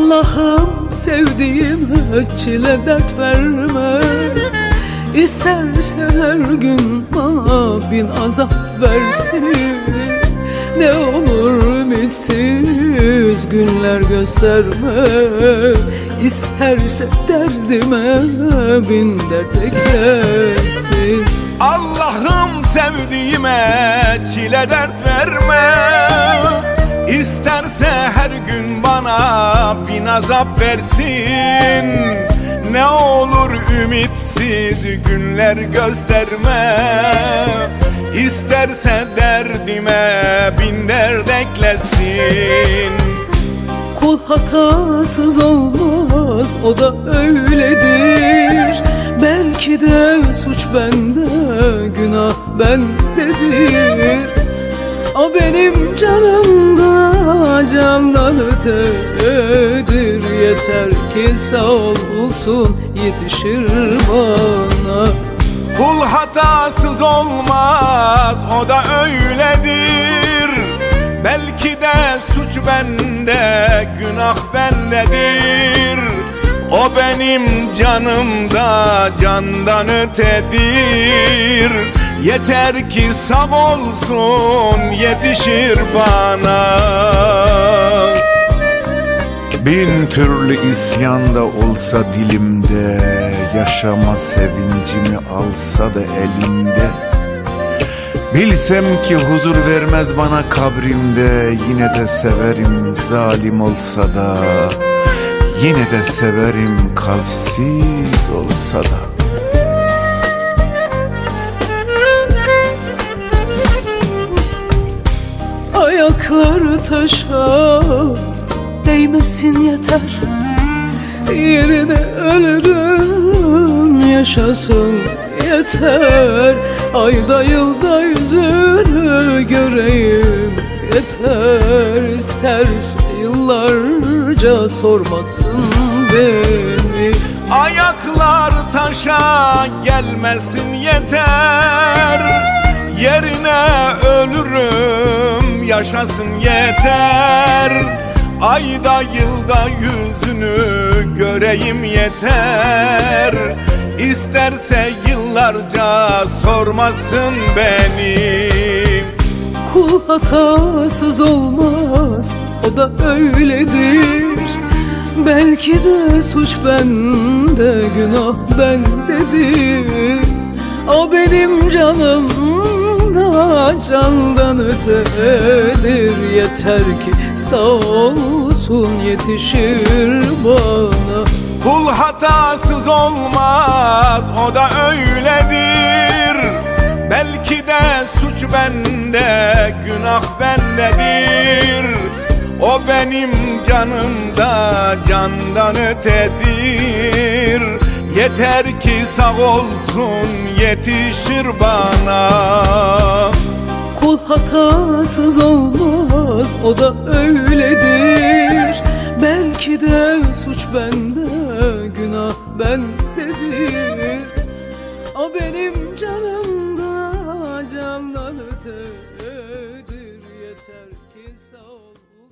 Allah'ım sevdiğime çile dert verme. İstersen her gün bana bin azap versin. Ne olur ümitsiz günler gösterme. İsterse derdime bin dert eklesin. Allah'ım sevdiğime çile dert verme. İsterse her gün bana bin azap versin. Ne olur ümitsiz günler gösterme. İsterse derdime bin dert eklesin. Kul hatasız olmaz, o da öyledir. Belki de suç bende, günah bendedir. O benim canımda candan ötedir. Yeter ki sağ olsun yetişir bana. Kul hatasız olmaz, o da öyledir. Belki de suç bende, günah bendedir. O benim canımda candan ötedir. Yeter ki sağ olsun yetişir bana. Bin türlü isyanda olsa dilimde, yaşama sevincimi alsa da elinde. Bilsem ki huzur vermez bana kabrimde, yine de severim zalim olsa da. Yine de severim kalpsiz olsa da. Ayakları taşa değmesin yeter. Yerine ölürüm yaşasın yeter. Ayda yılda yüzünü göreyim yeter. İsterse yıllarca sormasın beni. Ayaklar taşa gelmesin yeter. Yerine ölürüm yaşasın yeter. Ayda yılda yüzünü göreyim yeter. İsterse yıllarca sormasın beni. Kul hatasız olmaz, o da öyledir. Belki de suç bende, günah bendedir. O benim canımda candan ötedir. Yeter ki sağ olsun yetişir bana. Kul hatasız olmaz, o da öyledir. Belki de suç bende, günah bendedir. O benim canımda candan ötedir. Yeter ki sağ olsun yetişir bana. Kul hatasız olmaz, o da öyledir. Belki de suç bende, günah bendedir. O benim canımda candan ötedir. Yeter ki sağ olsun